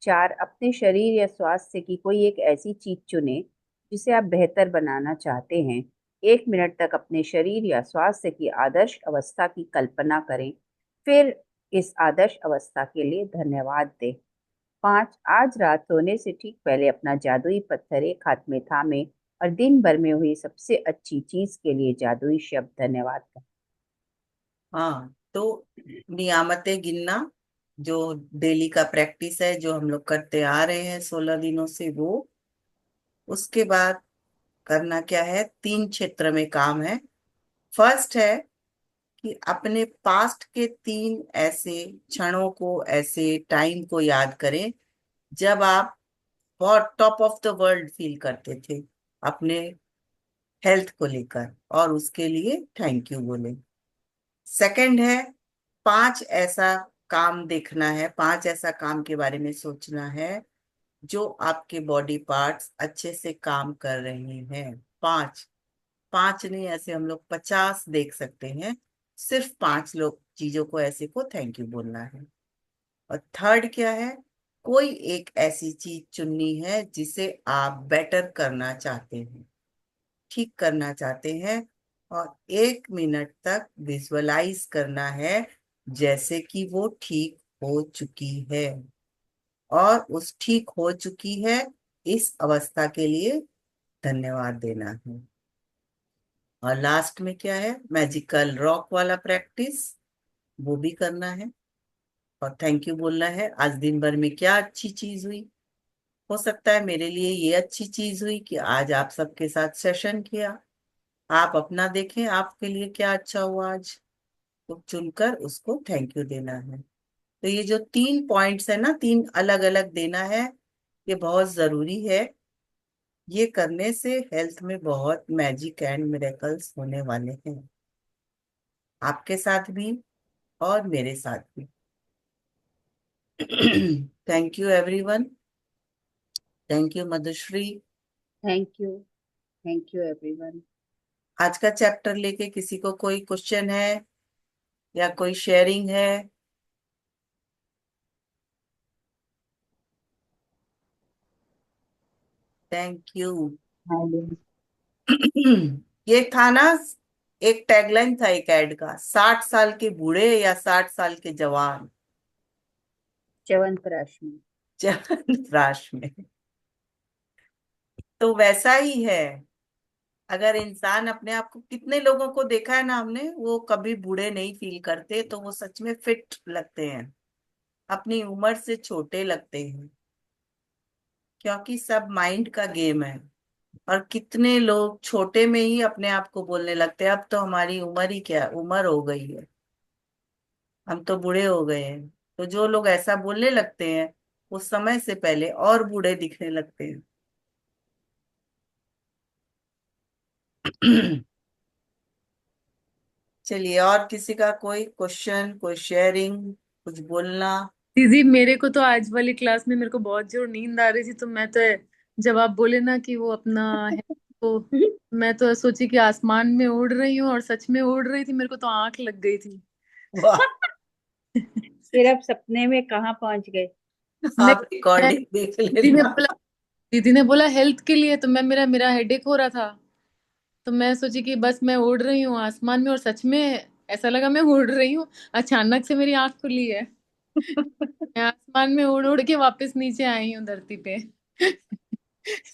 4, अपने शरीर या स्वास्थ्य की कोई एक ऐसी चीज चुनें जिसे आप बेहतर बनाना चाहते हैं। 1 मिनट तक अपने शरीर या स्वास्थ्य की आदर्श अवस्था की कल्पना करें, फिर इस आदर्श अवस्था के लिए धन्यवाद दें। 5, आज रात सोने से ठीक पहले अपना जादुई पत्थर एक हाथ में थामे और दिन भर में हुई सबसे अच्छी चीज के लिए जादुई शब्द धन्यवाद कहें। हाँ, तो नियामतें गिनना जो डेली का प्रैक्टिस है, जो हम लोग करते आ रहे हैं 16 दिनों से, वो। उसके बाद करना क्या है, 3 क्षेत्र में काम है। फर्स्ट है कि अपने पास्ट के 3 ऐसे क्षणों को, ऐसे टाइम को याद करें जब आप बहुत top of the world feel करते थे अपने हेल्थ को लेकर, और उसके लिए थैंक यू बोले। सेकंड है, 5 ऐसा काम देखना है, 5 ऐसा काम के बारे में सोचना है जो आपके बॉडी पार्ट्स अच्छे से काम कर रहे हैं। 5, 5 नहीं, ऐसे हम लोग 50 देख सकते हैं। सिर्फ 5 लोग चीजों को ऐसे को थैंक यू बोलना है। और थर्ड क्या है, कोई एक ऐसी चीज चुननी है जिसे आप बेटर करना चाहते हैं, ठीक करना चाहते हैं, और 1 मिनट तक विजुअलाइज करना है जैसे कि वो ठीक हो चुकी है, और उस ठीक हो चुकी है इस अवस्था के लिए धन्यवाद देना है। और लास्ट में क्या है, मैजिकल रॉक वाला प्रैक्टिस, वो भी करना है, और थैंक यू बोलना है आज दिन भर में क्या अच्छी चीज हुई। हो सकता है मेरे लिए ये अच्छी चीज हुई कि आज आप सबके साथ सेशन किया। आप अपना देखें आपके लिए क्या अच्छा हुआ आज, तो चुनकर उसको थैंक यू देना है। तो ये जो 3 पॉइंट्स है ना, 3 अलग अलग देना है, ये बहुत जरूरी है। ये करने से हेल्थ में बहुत मैजिक एंड मिरेकल्स होने वाले हैं, आपके साथ भी और मेरे साथ भी। Thank you everyone. Thank you Madhushree. Thank you. Thank you everyone. आज का चैप्टर लेके किसी को कोई क्वेश्चन है या कोई शेयरिंग है? Thank you. हाँ जी। ये था ना, एक टैगलाइन था एक ऐड का, 60 साल के बूढ़े या 60 साल के जवान। च्यवनप्राश में। च्यवनप्राश में। तो वैसा ही है। अगर इंसान अपने आप को, कितने लोगों को देखा है ना हमने, वो कभी बूढ़े नहीं फील करते, तो वो सच में फिट लगते हैं, अपनी उम्र से छोटे लगते हैं, क्योंकि सब माइंड का गेम है। और कितने लोग छोटे में ही अपने आप को बोलने लगते हैं, अब तो हमारी उम्र ही क्या, उम्र हो गई है, हम तो बूढ़े हो गए हैं। तो जो लोग ऐसा बोलने लगते हैं, वो समय से पहले और बूढ़े दिखने लगते हैं। चलिए, और किसी का कोई क्वेश्चन, कोई शेयरिंग, कुछ बोलना? दीदी, मेरे को तो आज वाली क्लास में मेरे को बहुत जोर नींद आ रही थी, तो मैं तो जब आप बोले ना कि वो अपना है, तो मैं तो सोची कि आसमान में उड़ रही हूँ, और सच में उड़ रही थी। मेरे को तो आंख लग गई थी। वाह। फिर अब सपने में कहाँ पहुंच गए? नहीं, आप रिकॉर्डिंग देख दीदी ने लेना। बोला दीदी ने बोला हेल्थ के लिए, तो मैं मेरा मेरा हेडेक हो रहा था, तो मैं सोची कि बस मैं उड़ रही हूँ आसमान में, और सच में ऐसा लगा मैं उड़ रही हूँ। अचानक से मेरी आंख खुली है, मैं आसमान में उड़ उड़ के वापस नीचे आई हूँ धरती पे।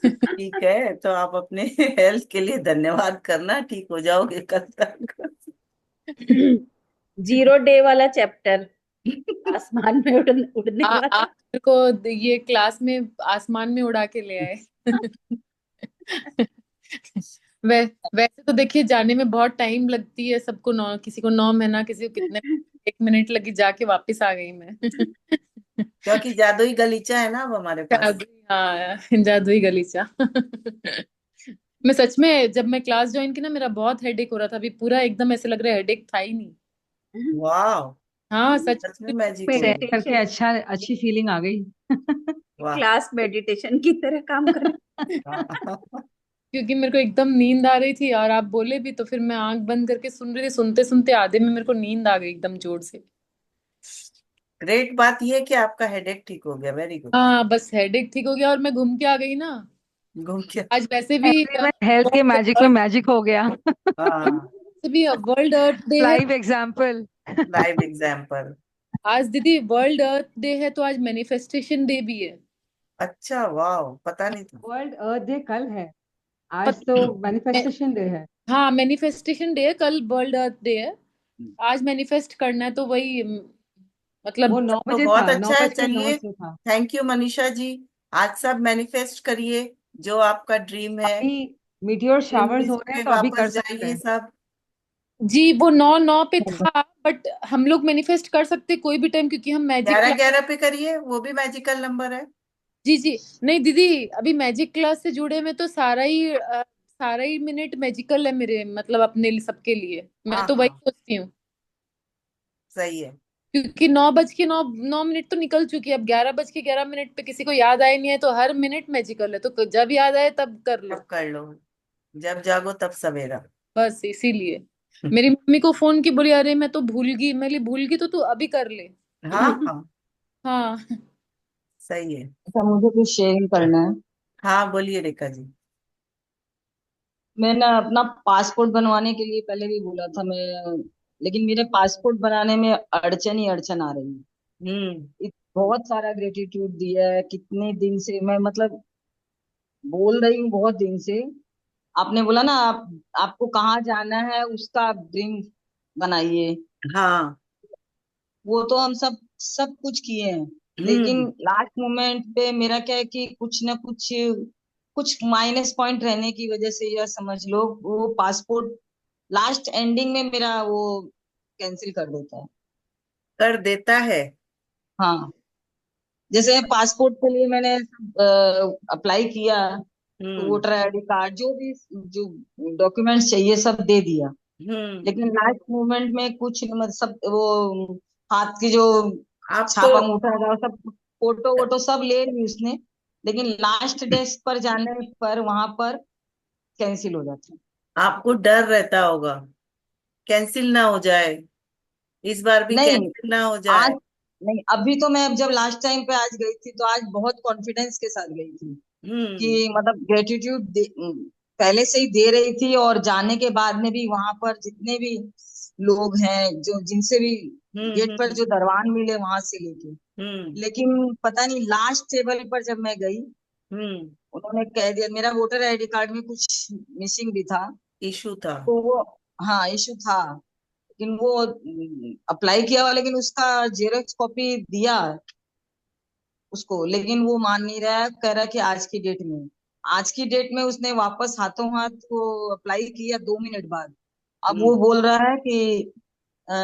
ठीक है, तो आप अपने हेल्थ के लिए धन्यवाद करना, ठीक हो जाओगे कल तक। 0 डे वाला चैप्टर, आसमान में उड़ने आप वाला। मेरे को ये क्लास में आसमान में उड़ा के ले आए। वैसे तो देखिए, जाने में बहुत टाइम लगती है सबको, 9 किसी को 9 महीना, किसी को कितने, 1 मिनट लगी, जाके वापस आ गई मैं। क्योंकि जादुई गलीचा है ना अब हमारे पास। जादुई, हाँ, जादुई गलीचा। मैं सच में जब मैं क्लास ज्वाइन की ना, मेरा बहुत हेडेक हो रहा था, अभी पूरा एकदम ऐसे लग रहा है हेडेक था ही नहीं। वाह। हाँ, सच सच में में। मैजिक हो में गई। करके मेडिटेशन, अच्छा, अच्छी फीलिंग आ गई। वाह। क्लास मेडिटेशन की तरह काम कर रहा हाँ। क्योंकि मेरे को एकदम नींद आ रही थी, और आप बोले भी, तो फिर मैं आंख बंद करके सुन रही थी, सुनते सुनते आधे में मेरे को नींद आ गई एकदम जोर से। ग्रेट बात यह है कि आपका हेडेक ठीक हो गया, वेरी गुड। हाँ, बस हेडेक ठीक हो गया, और मैं घूम के आ गई ना। घूम के। आज वैसे भी एवरीवन हेल्थ के वर्ल्ड मैजिक में अर्थ मैजिक हो गया। हाँ। वैसे भी वर्ल्ड अर्थ डे है। Live example. Live example. आज दीदी वर्ल्ड अर्थ डे है, तो आज मैनिफेस्टेशन डे भी है। अच्छा, वाह, पता नहीं था। वर्ल्ड अर्थ डे कल है, आज पत, तो मैं- मैनिफेस्टेशन डे है। हाँ, मैनिफेस्टेशन डे है, कल वर्ल्ड अर्थ डे है। आज मैनिफेस्ट करना है, तो वही वो मतलब। 9 बजे बहुत था, नौ अच्छा है, बज के नौ चलिए। से था। Thank you Manisha ji. आज सब मैनिफेस्ट करिए, जो आपका ड्रीम है। अभी मीटियोर ड्रीम शावर्स हो लिस्ट रहे हैं, पे तो अभी वापस कर सकते जाइए हैं। सब। जी, वो 9-9 पे था, बट हम लोग मैनिफेस्ट कर सकते कोई भी टाइम, क्योंकि हम मैजिक 11-11 पे करिए, वो भी मैजिकल नंबर है। जी जी। नहीं दीदी, अभी मैजिक क्लास से जुड़े में तो सारा ही मिनट मैजिकल है मेरे, मतलब अपने लिए, सबके लिए मैं हाँ तो वही हाँ, सोचती हूँ। सही है। क्योंकि 9 बज के 9 9 मिनट तो निकल चुकी है, अब 11 बज के 11 मिनट पे किसी को याद आए नहीं है, तो हर मिनट मैजिकल है, तो जब याद आए तब कर अब लो। कर लो, जब जागो तब सवेरा। बस इसीलिए मेरी मम्मी को फोन की, बोली अरे मैं तो भूल गई, मैं बोली भूल गई तो तू अभी कर ले। हाँ हाँ, हाँ। सही है। अच्छा, मुझे कुछ शेयरिंग करना है। हाँ, बोलिए रेखा जी। मैं ना अपना पासपोर्ट बनवाने के लिए पहले भी बोला था मैं, लेकिन मेरे पासपोर्ट बनाने में अड़चन ही अड़चन आ रही है। हम्म। बहुत सारा ग्रेटिट्यूड दिया है, कितने दिन से मैं मतलब बोल रही हूँ, बहुत दिन से। आपने बोला ना, आपको कहाँ जाना है उसका आप ड्रीम बनाइए। हाँ। वो तो हम सब सब कुछ किए हैं, लेकिन हम्म। लास्ट मोमेंट पे मेरा क्या है कि कुछ ना कुछ कुछ माइनस पॉइंट रहने की वजह से, यह समझ लो वो पासपोर्ट लास्ट एंडिंग में मेरा वो कैंसिल कर देता है। कर देता है। हाँ, जैसे पासपोर्ट के लिए मैंने अप्लाई किया, तो हम्म। वोटर आईडी कार्ड जो भी, जो डॉक्यूमेंट्स चाहिए सब दे दिया। हम्म। लेकिन लास्ट मोमेंट में कुछ मतलब सब वो हाथ की जो आप तो छापा मूठा था सब, फोटो वोटो सब ले ली उसने, लेकिन लास्ट डेस्क पर जाने पर वहां पर कैंसिल हो जाता है। आपको डर रहता होगा कैंसिल ना हो जाए, इस बार भी नहीं, कैंसिल ना हो आज जाए। नहीं, अभी तो मैं जब लास्ट टाइम पे आज गई थी तो आज बहुत कॉन्फिडेंस के साथ गई थी हम्म। कि मतलब ग्रेटिट्यूड पहले से ही दे रही थी, और जाने के बाद में भी वहां पर जितने भी लोग हैं जो जिनसे भी गेट पर हम्म। जो दरवान मिले वहां से लेके, हम्म। लेकिन पता नहीं लास्ट टेबल पर जब मैं गई हम्म। उन्होंने कह दिया मेरा वोटर आईडी कार्ड में कुछ मिसिंग भी था। इशू था। तो वो, हाँ, इशू था, लेकिन वो अप्लाई किया हुआ, लेकिन उसका जेरॉक्स कॉपी दिया उसको, लेकिन वो मान नहीं रहा है, कह रहा है कि आज की डेट में उसने वापस हाथों हाथ को अप्लाई किया 2 मिनट बाद। अब वो हम्म। बोल रहा है कि अ,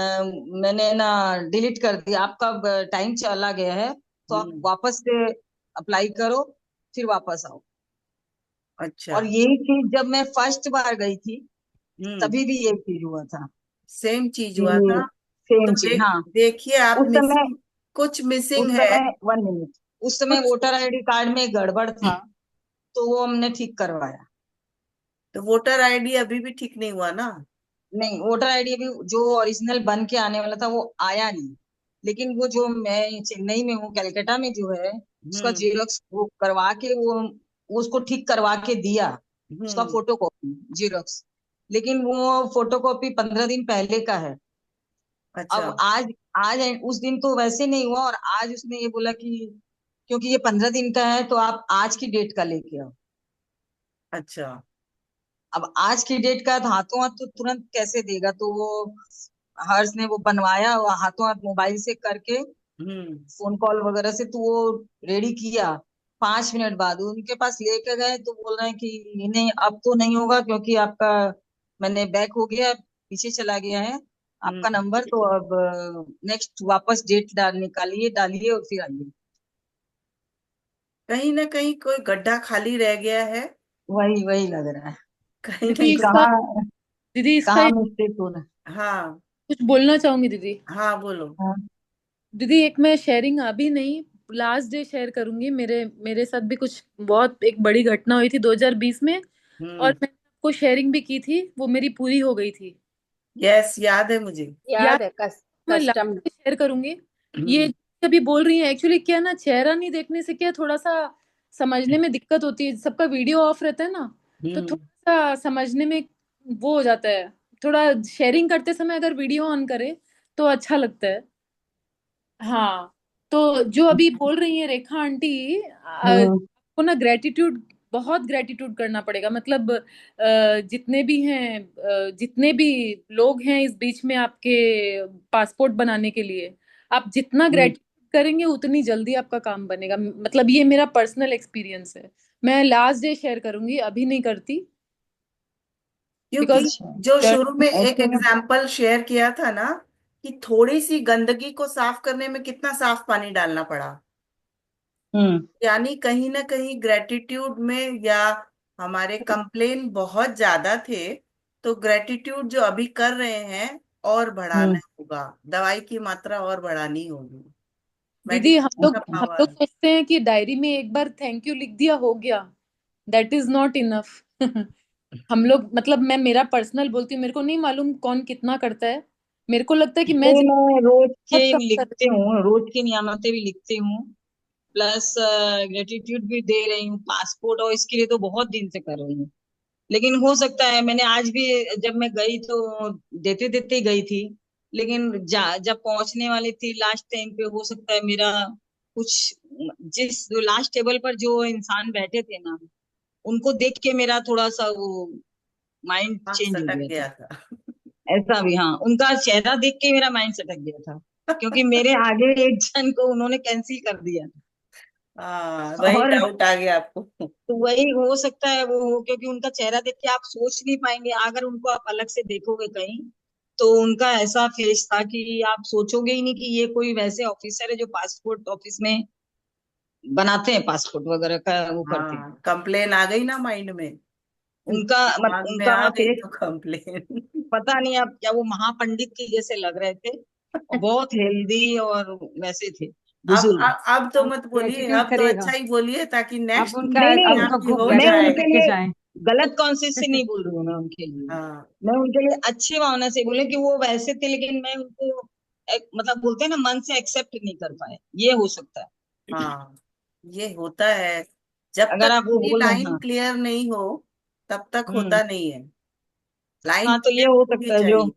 मैंने ना डिलीट कर दिया, आपका टाइम चला गया है, तो आप हम्म। वापस से अप्लाई करो, फिर वापस आओ। अच्छा। और यही चीज जब मैं फर्स्ट बार गई थी हम्म। तभी भी यही चीज हुआ था सेम चीज कि हुआ था। तो सेम चीज, हाँ। देखिए आप उस समय मिसिंग, कुछ मिसिंग उस है। समय 1 मिनट, उस समय कुछ। वोटर आईडी कार्ड में गड़बड़ था, तो वो हमने ठीक करवाया। तो वोटर आईडी अभी भी ठीक नहीं हुआ ना। नहीं, वोटर आईडी अभी जो ओरिजिनल बन के आने वाला था वो आया नहीं, लेकिन वो जो मैं चेन्नई में हूँ, कलकत्ता में जो है उसका हम्म। जीरोक्स वो करवा के वो उसको ठीक करवा के दिया, उसका हम्म। फोटो कॉपी जीरोक्स, लेकिन वो फोटो कॉपी 15 दिन पहले का है। अच्छा। अब आज आज उस दिन तो वैसे नहीं हुआ, और आज उसने ये बोला कि क्योंकि ये 15 दिन का है तो आप आज की डेट का लेके आओ। अच्छा। अब आज की डेट का है तो हाथों हाथ तो तुरंत कैसे देगा, तो वो हर्ष ने वो बनवाया, वो हाथों हाथ मोबाइल से करके हम्म। फोन कॉल वगैरह से, तो वो रेडी किया। 5 मिनट बाद उनके पास लेके गए तो बोल रहे हैं कि नहीं अब तो नहीं होगा, क्योंकि आपका मैंने बैक हो गया, पीछे चला गया है आपका हम्म। नंबर, तो अब नेक्स्ट वापस डेट निकालिए, डालिए और फिर आइए। कहीं ना कहीं कोई गड्ढा खाली रह गया है। वही वही लग रहा है कहीं ना दीदी कि इसका कहाँ दीदी इसका कहाँ मिस्टेक हो रहा हाँ। कुछ बोलना चाहूंगी दीदी। हाँ बोलो। है। हाँ। दीदी एक मैं शेयरिंग अभी नहीं, लास्ट डे शेयर करूंगी। मेरे मेरे साथ भी कुछ बहुत एक बड़ी घटना हुई थी 2020 में, और हम्म। मैंने आपको शेयरिंग भी की थी, वो मेरी पूरी हो गई थी। यस, याद है मुझे। याद, याद है मैं लास्ट कस्टम। में शेयर करूंगी। ये हम्म। अभी बोल रही है, एक्चुअली क्या ना, चेहरा नहीं देखने से क्या थोड़ा सा समझने में दिक्कत होती है, सबका वीडियो ऑफ रहता है ना, तो हम्म। थोड़ा सा समझने में वो हो जाता है। थोड़ा शेयरिंग करते समय अगर वीडियो ऑन करे तो अच्छा लगता है। हाँ, तो जो अभी बोल रही है रेखा आंटी, हम्म। आपको ना ग्रेटिट्यूड, बहुत ग्रेटिट्यूड करना पड़ेगा। मतलब जितने भी हैं, जितने भी लोग हैं इस बीच में आपके पासपोर्ट बनाने के लिए, आप जितना हम्म। ग्रेटिट्यूड करेंगे उतनी जल्दी आपका काम बनेगा। मतलब ये मेरा पर्सनल एक्सपीरियंस है। मैं लास्ट डे शेयर करूंगी, अभी नहीं करती, क्योंकि बिकॉज अच्छा। जो शुरू में एक ऐसे में। एग्जाम्पल शेयर किया था ना, कि थोड़ी सी गंदगी को साफ करने में कितना साफ पानी डालना पड़ा। हम्म। यानी कहीं ना कहीं ग्रेटिट्यूड में, या हमारे कंप्लेन बहुत ज्यादा थे, तो ग्रेटिट्यूड जो अभी कर रहे हैं और बढ़ाना हम्म। होगा, दवाई की मात्रा और बढ़ानी होगी, दीदी मेडिकेशन का हम लोग पावर। सोचते हैं कि डायरी में एक बार थैंक यू लिख दिया हो गया, दैट इज नॉट इनफ। हम लोग, मतलब मैं मेरा पर्सनल बोलती हूँ, मेरे को नहीं मालूम कौन कितना करता है। मेरे को लगता है कि मैं नहीं, मैं रोज के बहुत कम कर लिखते रही हूँ। हूँ, रोज की नियामतें भी लिखती हूँ, प्लस ग्रेटिट्यूड भी दे रही हूँ पासपोर्ट, और इसके लिए तो बहुत दिन से कर रही हूँ। लेकिन हो सकता है मैंने आज भी, जब मैं गई तो देते देते ही गई थी, लेकिन जब पहुंचने वाली थी लास्ट टाइम पे, हो सकता है मेरा कुछ, जिस जो लास्ट टेबल पर जो इंसान बैठे थे ना, उनको देख के मेरा थोड़ा सा वो माइंड हाँ, चेंज हो सटक गया था। गया था। ऐसा भी, हाँ, उनका चेहरा देख के मेरा माइंड सटक गया था, क्योंकि मेरे आगे एक जन को उन्होंने कैंसिल कर दिया। हाँ, वही और डाउट आ गया आपको। तो वही हो सकता है वो हो, क्योंकि उनका चेहरा देख के आप सोच नहीं पाएंगे, अगर उनको आप अलग से देखोगे कहीं, तो उनका ऐसा फेस था कि आप सोचोगे ही नहीं कि ये कोई वैसे ऑफिसर है जो पासपोर्ट ऑफिस में बनाते हैं, पासपोर्ट वगैरह का वो करते हैं। हाँ, कंप्लेन आ गई ना माइंड में। दिमाग में उनका आ गई फेस, तो कंप्लेन। पता नहीं अब क्या, वो महापंडित के जैसे लग रहे थे, और बहुत हेल्दी और वैसे थे, बुजुर्ग। अब तो मत बोलिए, ग्रेटिट्यूड अब तो करेगा। अच्छा ही बोलिए, ताकि आप नेक्स्ट उनका नहीं मीटिंग नहीं, आपका आपकी खूब हो मैं जाए। ग्रेटिट्यूड उनके लेके लिए जाएं। गलत कॉन्सेप्ट से नहीं बोल रही हूँ मैं उनके लिए। हाँ मैं उनके लिए अच्छी भावना से बोले कि वो वैसे थे, लेकिन मैं उनको मतलब बोलते हैं ना, मन से एक्सेप्ट नहीं कर पाए, ये हो सकता है। हाँ, ये होता है। जब अगर तक आप वो अपनी बोल रहे हैं, लाइन हाँ। क्लियर नहीं हो तब तक हम्म। होता नहीं है। लाइन हाँ, तो ये क्लियर हो होनी सकता है जो चाहिए।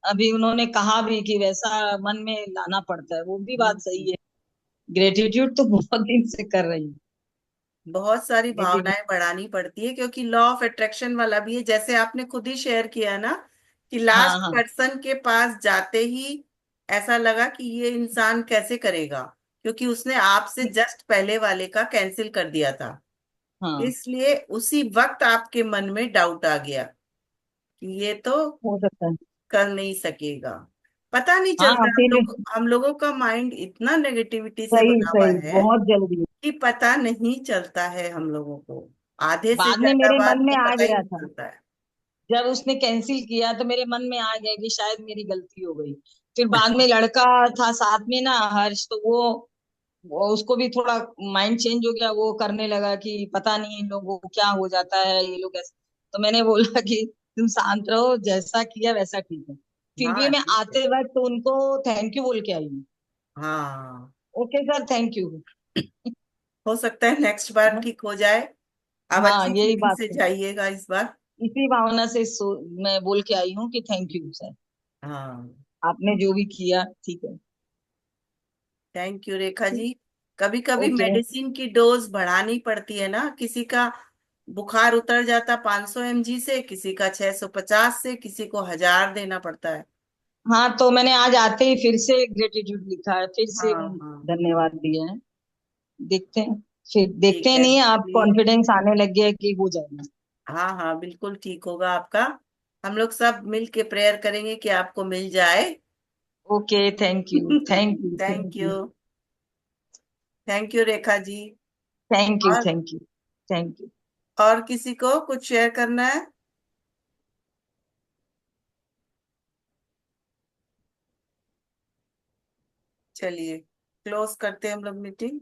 अभी उन्होंने कहा भी कि वैसा मन में लाना पड़ता है, वो भी बात हम्म, सही है। ग्रेटिट्यूड तो बहुत दिन से कर रही हूँ। बहुत सारी ग्रेटिट्यूड। भावनाएं बढ़ानी पड़ती है, क्योंकि लॉ ऑफ अट्रैक्शन वाला भी है, जैसे आपने खुद ही शेयर किया ना कि हाँ, लास्ट हाँ, पर्सन के पास जाते ही ऐसा लगा कि ये इंसान कैसे करेगा, क्योंकि उसने आपसे जस्ट पहले वाले का कैंसिल कर दिया था। हाँ। इसलिए उसी वक्त आपके मन में डाउट आ गया कि ये तो हो सकता है। कर नहीं सकेगा। पता नहीं हाँ, चलता, फिर हम लोगों का माइंड इतना नेगेटिविटी से सही भरा हुआ सही, है बहुत जल्दी। कि पता नहीं चलता है हम लोगों को। आधे से बाद में ज्यादा मेरे बात मन में तो आ पता ही गया नहीं था, चलता है। जब उसने कैंसिल किया तो मेरे मन में आ गया कि शायद मेरी गलती हो गई। फिर बाद में लड़का था साथ में ना, हर्ष, तो वो उसको भी थोड़ा माइंड चेंज हो गया, वो करने लगा कि पता नहीं इन लोगों को क्या हो जाता है, ये लोग ऐसे। तो मैंने बोला कि तुम शांत रहो, जैसा किया वैसा ठीक है। फिर भी हाँ मैं ठीक है। आते वक्त तो उनको थैंक यू बोल के आई हूँ। हाँ, ओके सर, थैंक यू। हो सकता है नेक्स्ट बार ठीक हो जाए। अब हाँ, अच्छी यही फीलिंग बात से है। जाइएगा इस बार। इसी भावना से मैं बोल के आई हूँ कि थैंक यू सर, हाँ, आपने जो भी किया ठीक है। थैंक यू रेखा जी। कभी कभी ओके। मेडिसिन की डोज बढ़ानी पड़ती है ना, किसी का बुखार उतर जाता 500 mg से, किसी का 650 से, किसी को 1000 देना पड़ता है। हाँ, तो मैंने आज आते ही फिर से ग्रेटिट्यूड लिखा है, फिर से हाँ हाँ, धन्यवाद दिया है। देखते हैं, फिर देखते ठीक हैं, है, नहीं आप चलिए। कॉन्फिडेंस आने लग गया है कि हो जाएगा। हाँ हाँ, बिल्कुल ठीक होगा आपका। हम लोग सब मिल के प्रेयर करेंगे कि आपको मिल जाए। Okay, thank you, thank you, thank thank you. You, thank you Rekha ji. Thank you, और थैंक यू, थैंक यू। और किसी को कुछ शेयर करना है? चलिए, क्लोज करते हैं हम लोग मीटिंग।